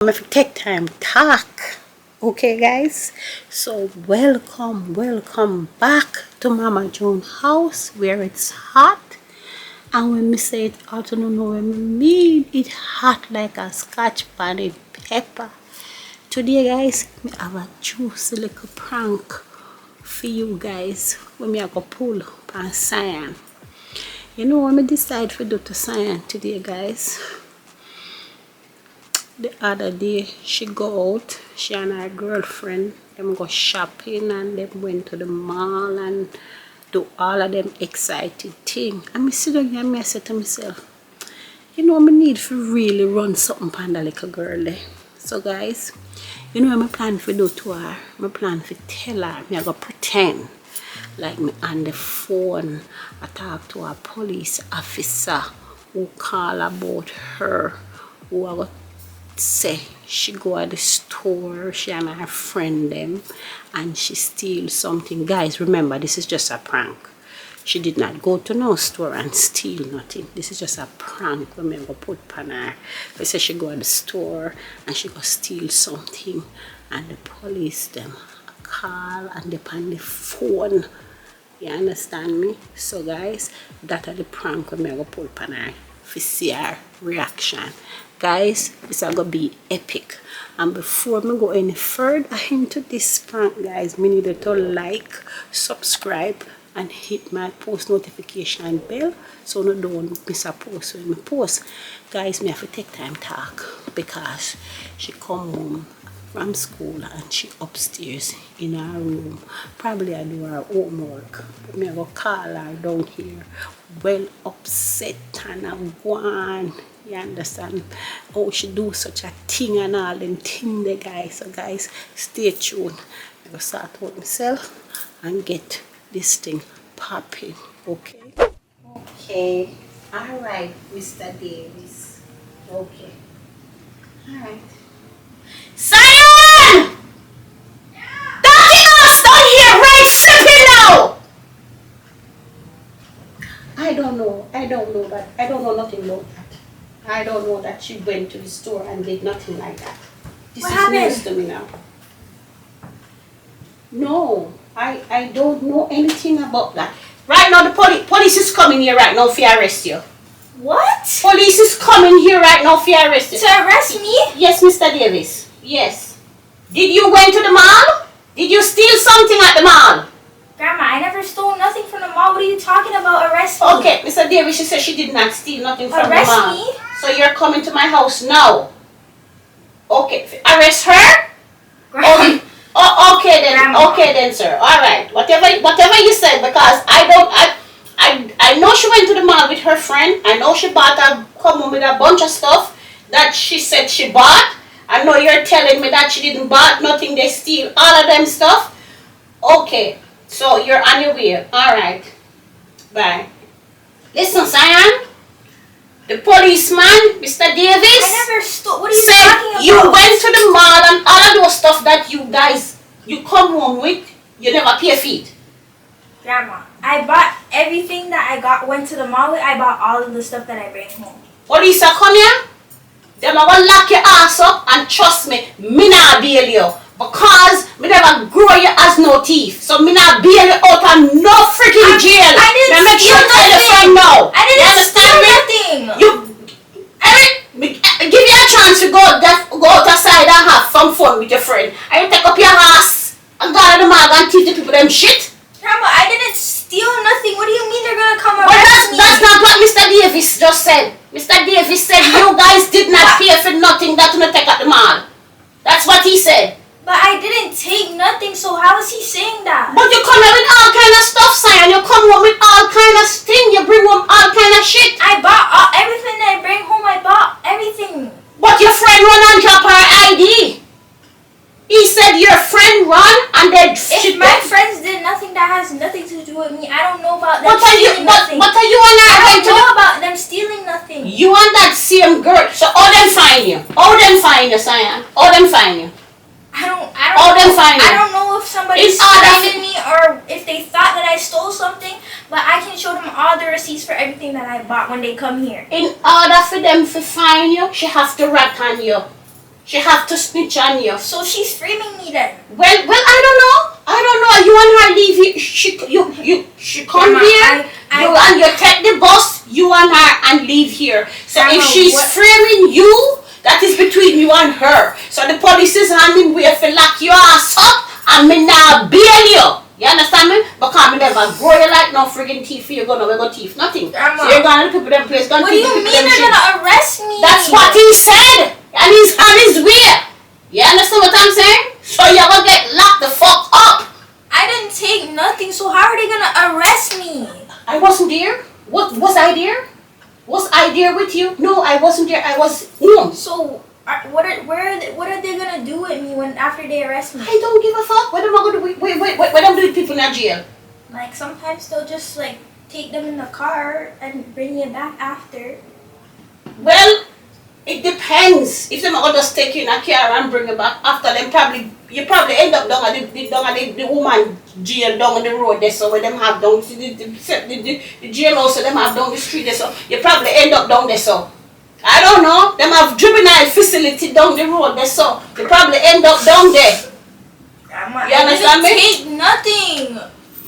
If you take time talk, okay guys, so welcome back to Mama Joan house where it's hot. And when we say it hot, you know when we mean it hot like a scotch bonnet pepper. Today guys, I have a juicy little prank for you guys when I go pull on Cyan. You know what I decide to do to Cyan today guys? The other day she go out, she and her girlfriend, them go shopping and them went to the mall and do all of them exciting thing. And I sit down here and I say to myself, you know I need to really run something on the little girl there. So guys, you know what I plan to do to her? I plan to tell her, I go pretend like me on the phone, I talk to a police officer who call about her, who I got say she go at the store, she and her friend them, and she steal something. Guys, remember this is just a prank. She did not go to no store and steal nothing. This is just a prank when we go put on her. They say she go at the store and she go steal something, and the police them call and they on the phone. You understand me? So guys, that are the prank when we go put on her to see her reaction. Guys, this is gonna be epic. And before I go any further into this prank, guys, we need to like, subscribe, and hit my post notification bell so you don't miss a post when I post. Guys, me have to take time talk because she come home from school and she upstairs in her room. Probably I do her homework. But me I go call her down here. Well upset and I'm gone. You understand? Oh, she do such a thing and all them thing there guys. So guys, stay tuned. I'm gonna start out myself and get this thing popping. Okay? Okay. Alright, Mr. Davis. Okay. Alright. Cyan! Daddy us down here right shipping now! I don't know that. I don't know nothing about that. I don't know that she went to the store and did nothing like that. This what is happened? News to me now. No, I don't know anything about that. Right now the police is coming here right now to arrest you. What? Police is coming here right now to arrest you. To arrest me? Yes, Mr. Davis. Yes. Did you went to the mall? Did you steal something at the mall? Grandma, I never stole nothing from the mall. What are you talking about? Arrest me. Okay, Mr. Davis, she said she did not steal nothing from the mall. Arrest me? So you're coming to my house now. Okay, arrest her? Grandma. Oh, okay then. Grandma. Okay then, sir. All right. Whatever you said, because I know she went to the mall with her friend. I know she come home with a bunch of stuff that she said she bought. I know you're telling me that she didn't buy nothing. They steal all of them stuff. Okay, so you're on your way. All right. Bye. Listen, Cyan. The policeman, Mr. Davis, I never stole. What are you said talking about? you went to the mall and all of those stuff that you come home with, you never pay for it. Grandma, I bought everything that I went to the mall with. I bought all of the stuff that I bring home. Police are come here, them are gonna lock your ass up, and trust me not bail you. Because me never grow you as no thief. So me not bail you out of no freaking jail. I didn't steal nothing. Now. I didn't steal nothing. Give you a chance to go outside and have some fun with your friend. And you take up your ass and go to the mall and teach the people them shit. Grandma, I didn't steal nothing. What do you mean they're gonna come Well, arrest me? that's not what Mr. Davis just said. Mr. Davis said you guys did not pay for nothing that you take at the mall. That's what he said. But I didn't take nothing, so how is he saying that? But you come here with all kind of stuff, Cyan. You come home with all kind of thing. You bring home all kind of shit. I bought everything that I bring home. I bought everything. But your friend run and drop her ID. He said your friend run and then If my friends did nothing, that has nothing to do with me. I don't know about them stealing nothing. What are you and I don't know about them stealing nothing. You and that same girl. So all them find you. All them find you, Cyan. All them find you. I don't know if somebody's finding me or if they thought that I stole something, but I can show them all the receipts for everything that I bought when they come here. In order for them to find you, she has to rat on you. She have to snitch on you. So she's framing me then. Well, I don't know. You and her leave here. She come here. You take the bus. You and her and leave here. So if she's framing you, that is between you and her. So the police is handing way for lock your ass up and me now bail you. You understand me? Because me never grow you like no friggin' teeth. You're gonna go teeth. Nothing. Grandma. So you're gonna people them place. What do you mean they're gonna arrest me? That's what he said. And he's on his way. You understand what I'm saying? So you're gonna get locked the fuck up. I didn't take nothing, so how are they gonna arrest me? I wasn't there. What was I there? Was I there with you? No, I wasn't there. I was home. So what are they gonna do with me when after they arrest me? I don't give a fuck. What am I gonna do? What I'm doing people in jail? Like sometimes they'll just like take them in the car and bring you back after. Well, it depends. If they're not gonna just take you in a car and bring you back after them, you probably end up down at the woman jail down on the road there, so where them have down the jail also them have down the street there, so you probably end up down there, so I don't know. Them have juvenile facility down the road there, so you probably end up down there. Grandma, You understand me? I didn't take nothing.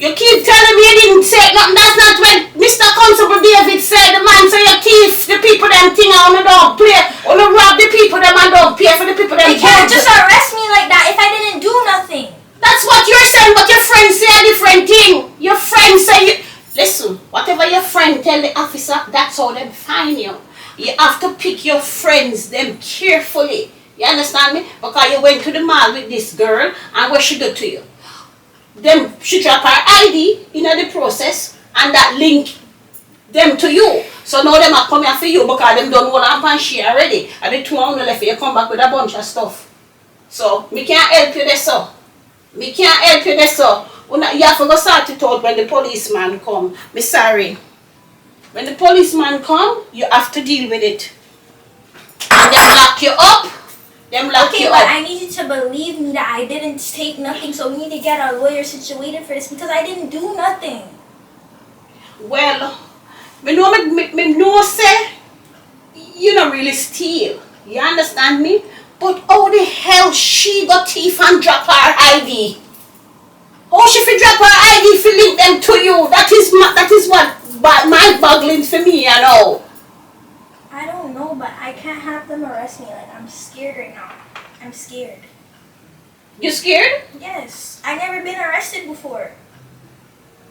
You keep telling me you didn't say nothing. That's not when Mr. Constable David said the man say you thief the people them thing on the dog play. Or you rob the people them and don't pay for the people them. They can't just arrest me like that if I didn't do nothing. That's what you're saying, but your friends say a different thing. Your friends say you listen, whatever your friend tell the officer, that's how they find you. You have to pick your friends them carefully. You understand me? Because you went to the mall with this girl and what she do to you? Them she drop her ID in the process and that link them to you. So now them are coming for you because them don't want to share already. And the 2 hours left you come back with a bunch of stuff. So me can't help you there, so. Me can't help you there, so. You have to go sort it out when the policeman come. Me sorry. When the policeman come, you have to deal with it. And them lock you up. Okay, but I need you to believe me that I didn't take nothing, so we need to get our lawyer situated for this because I didn't do nothing. Well, me know say you don't really steal. You understand me? But how the hell she got thief and drop her ID? How she fi drop her ID fi link them to you? That is what mind boggling for me, you know. I don't know, but I can't have them arrest me. Like, I'm scared right now. I'm scared. You scared? Yes. I've never been arrested before.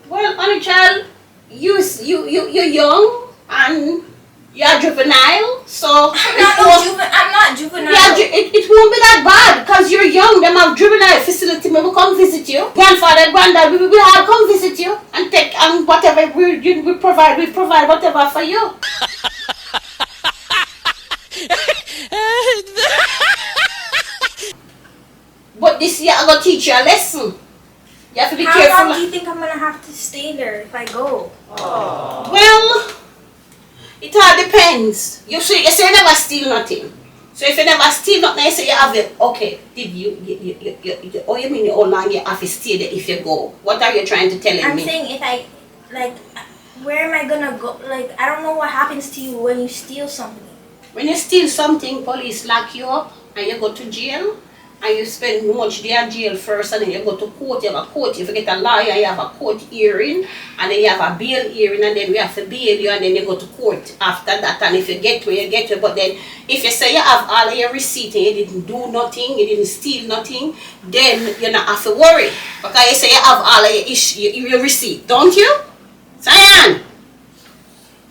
Well, honey child, you're young and you're juvenile, so I'm not juvenile. Yeah, it won't be that bad because you're young. Them have juvenile facility. We will come visit you. Grandfather, granddad, we will all come visit you and take and whatever we provide whatever for you. But this year I'm gonna teach you a lesson. You have to be careful. How long do you think I'm gonna have to stay there if I go? Well, it all depends. You say you never steal nothing. So if you never steal nothing, you say you have it. Okay, did you oh you mean how long you have to stay there if you go? What are you trying to tell me? I'm saying if I like, where am I gonna go? Like, I don't know what happens to you when you steal something. When you steal something, police lock you up and you go to jail. And you spend much day in jail first, and then you go to court. You have a court. If you get a lawyer, you have a court hearing, and then you have a bail hearing, and then we have to bail you, and then you go to court after that. And if you get where you get to, but then if you say you have all of your receipt and you didn't do nothing, you didn't steal nothing, then you not have to worry because you say you have all of your receipt, don't you? Cyan.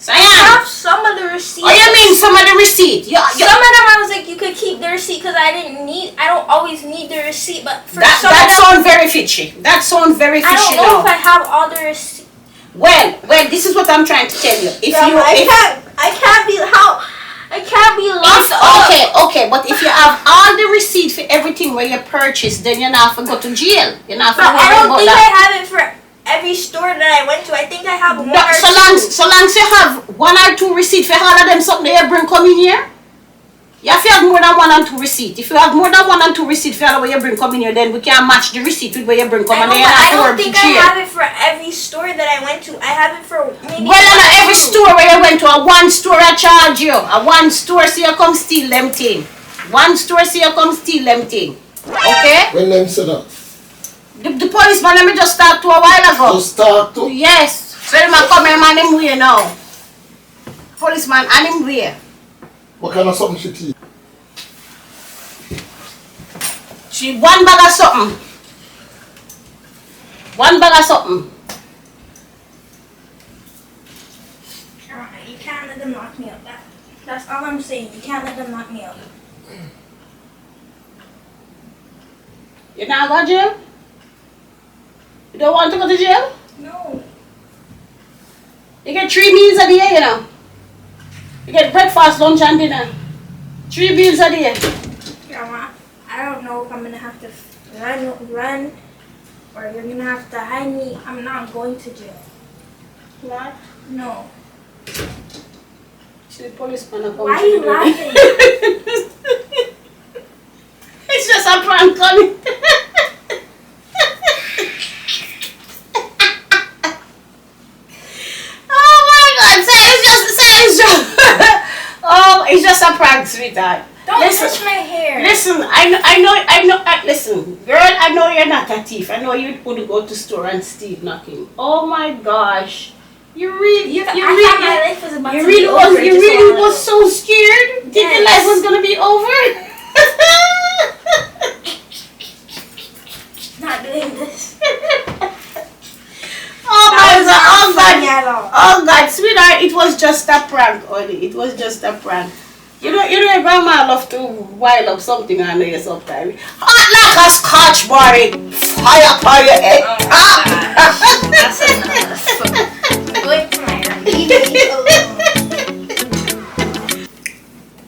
I have some of the receipts. Oh, you mean some of the receipt? Some of them I was like, you could keep the receipt because I don't always need the receipt, but for some that sounds very fishy. That sounds very fishy. I don't know if I have all the receipts. Well, this is what I'm trying to tell you. I can't be locked up. Okay, but if you have all the receipt for everything where you purchased, then you're not going to go to jail. You're not going to I don't think I have it for every store that I went to. I think I have one or two. So long as you have 1 or 2 receipts for all of them, something that you bring come in here. You have to have more than 1 and 2 receipts. If you have more than 1 and 2 receipts for all of what you bring come in here, then we can match the receipt with what you bring come in here. I don't think I have it for every store that I went to. I have it for maybe. Well, not every store where you went to. A one store I charge you. A one store so you come steal them thing. One store see you come steal them thing. Okay? When them say that? The policeman let me just start to a while ago. Just start to? Yes. So them a come and him way now. Policeman and him way. What kind of something she take? She one bag of something. One bag of something. You can't let them knock me up. That's all I'm saying. You can't let them knock me up. You not go to jail? You don't want to go to jail? No. You get 3 meals a day, you know. You get breakfast, lunch, and dinner. 3 meals a day. Grandma, I don't know if I'm gonna have to run, or you're gonna have to hide me. I'm not going to jail. What? No. See the policeman. Why are you laughing? It's just a prank, Connie. Oh my God! Oh, it's just a prank, sweetheart. Don't touch my hair. Listen, I know. Listen, girl, I know you're not a thief. I know you wouldn't go to store and steal nothing. Oh my gosh, you really was so scared. Did your life was gonna be over? Not doing this. Oh my God! Oh Funny at all. God! Oh God, sweetheart, it was just a prank, Ollie. It was just a prank. You know, your grandma love to wild up something on you sometimes. Hot like a scotch boy, fire upon your head. Oh my gosh. That's enough. Going to my room. Leave me alone.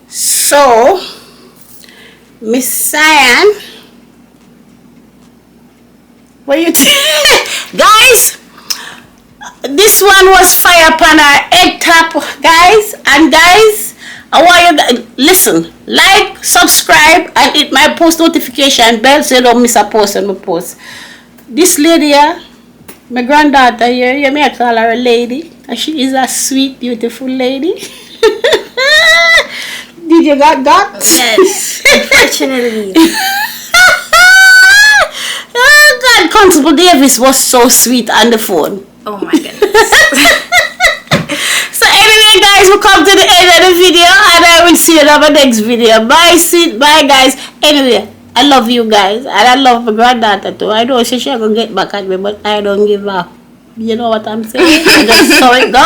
So, Miss Cyan, what you guys? This one was fire upon our head top, guys. And guys, I want you guys, listen, like, subscribe, and hit my post notification bell so you don't miss a post on my post. This lady here, my granddaughter here, you may call her a lady, and she is a sweet, beautiful lady. Did you got that? Yes, unfortunately. Oh God, Constable Davis was so sweet on the phone. Oh my goodness. So anyway, guys, we come to the end of the video, and I will see you in our next video. Bye, bye, guys. Anyway, I love you guys, and I love my granddaughter too. I know she's gonna get back at me, but I don't give up. You know what I'm saying? I just saw it go.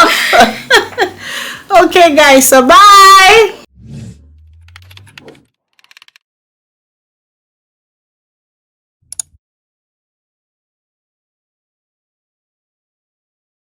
Okay, guys. So bye.